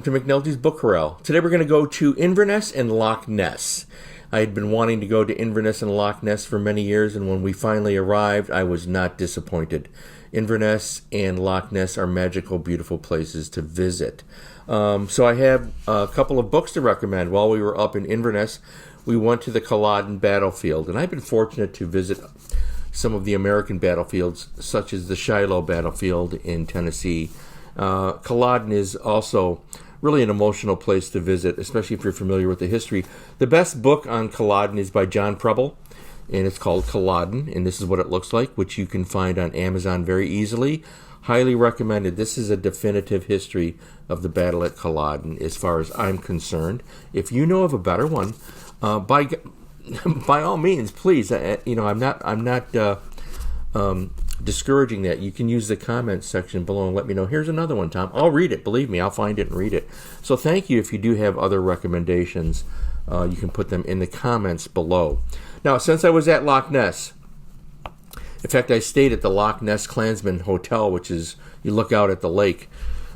to McNulty's Book Corral. Today we're going to go to Inverness and Loch Ness. I had been wanting to go to Inverness and Loch Ness for many years, and when we finally arrived, I was not disappointed. Inverness and Loch Ness are magical, beautiful places to visit. So I have a couple of books to recommend. While we were up in Inverness, we went to the Culloden battlefield, and I've been fortunate to visit some of the American battlefields, such as the Shiloh battlefield in Tennessee. Culloden is also really an emotional place to visit, especially if you're familiar with the history. The best book on Culloden is by John Preble, and it's called Culloden, and this is what it looks like, which you can find on Amazon very easily. Highly recommended. This is a definitive history of the battle at Culloden, as far as I'm concerned. If you know of a better one, by all means, please. I'm not discouraging that. You can use the comments section below and let me know. Here's another one, Tom. I'll read it. Believe me, I'll find it and read it. So thank you. If you do have other recommendations, you can put them in the comments below. Now, since I was at Loch Ness, in fact, I stayed at the Loch Ness Clansman Hotel, which is, you look out at the lake.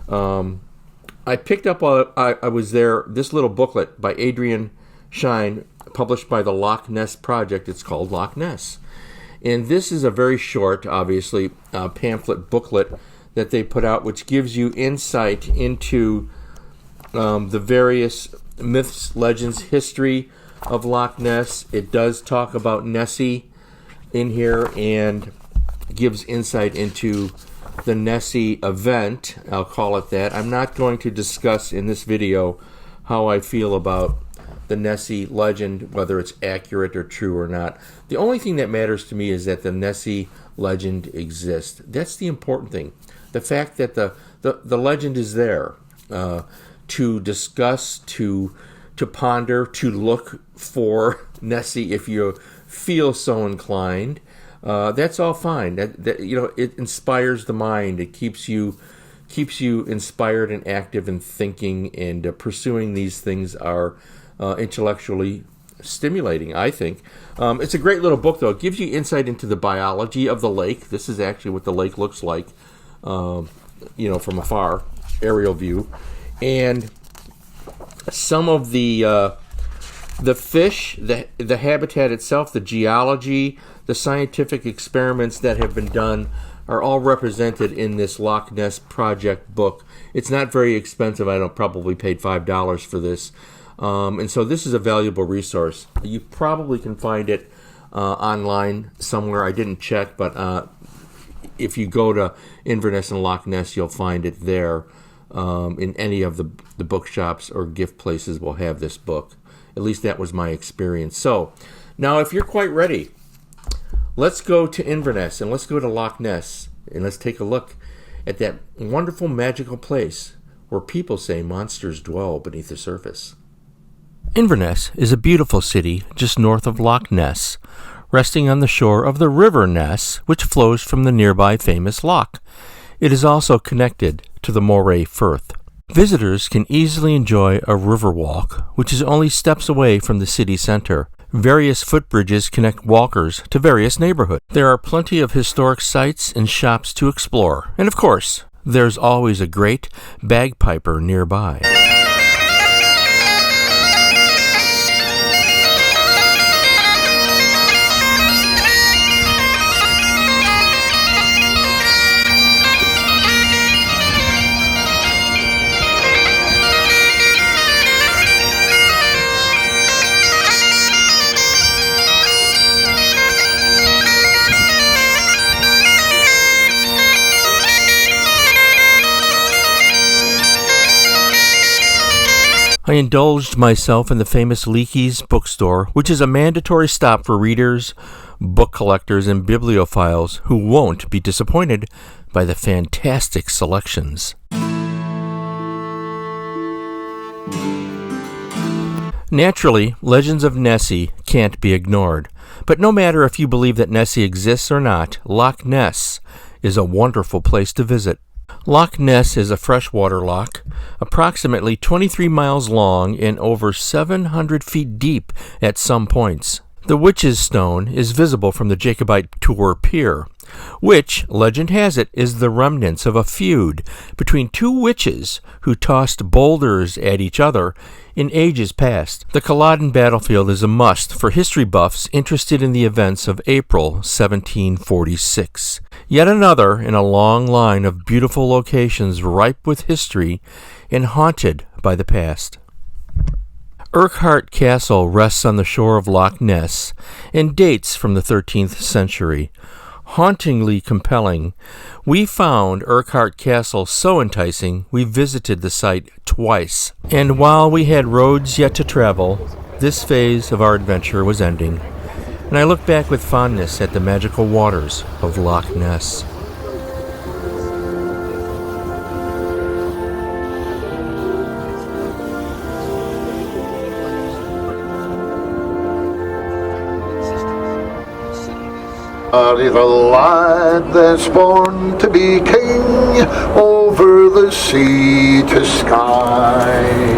I picked up, I was there, this little booklet by Adrian Shine, published by the Loch Ness Project. It's called Loch Ness. And this is a very short, obviously, pamphlet booklet that they put out, which gives you insight into the various myths, legends, history of Loch Ness. It does talk about Nessie in here and gives insight into the Nessie event. I'll call it that. I'm not going to discuss in this video how I feel about the Nessie legend, whether it's accurate or true or not. The only thing that matters to me is that the Nessie legend exists. That's the important thing. The fact that the legend is there to discuss, to ponder, to look for Nessie if you feel so inclined. That's all fine. It inspires the mind. It keeps you inspired and active and thinking, and pursuing these things are intellectually stimulating, I think. It's a great little book, though. It gives you insight into the biology of the lake. This is actually what the lake looks like, from afar, aerial view. And some of the fish, the habitat itself, the geology, the scientific experiments that have been done are all represented in this Loch Ness Project book. It's not very expensive. I probably paid $5 for this. And so this is a valuable resource. You probably can find it online somewhere. I didn't check, but if you go to Inverness and Loch Ness, you'll find it there. In any of the bookshops or gift places will have this book. At least that was my experience. So now if you're quite ready, let's go to Inverness and let's go to Loch Ness and let's take a look at that wonderful magical place where people say monsters dwell beneath the surface. Inverness is a beautiful city just north of Loch Ness, resting on the shore of the River Ness, which flows from the nearby famous loch. It is also connected to the Moray Firth. Visitors can easily enjoy a river walk, which is only steps away from the city center. Various footbridges connect walkers to various neighborhoods. There are plenty of historic sites and shops to explore, and of course, there's always a great bagpiper nearby. I indulged myself in the famous Leakey's bookstore, which is a mandatory stop for readers, book collectors, and bibliophiles who won't be disappointed by the fantastic selections. Naturally, legends of Nessie can't be ignored, but no matter if you believe that Nessie exists or not, Loch Ness is a wonderful place to visit. Loch Ness is a freshwater loch, approximately 23 miles long and over 700 feet deep at some points. The Witch's Stone is visible from the Jacobite Tour Pier, which, legend has it, is the remnants of a feud between two witches who tossed boulders at each other in ages past. The Culloden battlefield is a must for history buffs interested in the events of April 1746. Yet another in a long line of beautiful locations ripe with history and haunted by the past. Urquhart Castle rests on the shore of Loch Ness and dates from the 13th century. Hauntingly compelling, we found Urquhart Castle so enticing we visited the site twice. And while we had roads yet to travel, this phase of our adventure was ending, and I look back with fondness at the magical waters of Loch Ness. Is a lad that's born to be king over the sea to sky.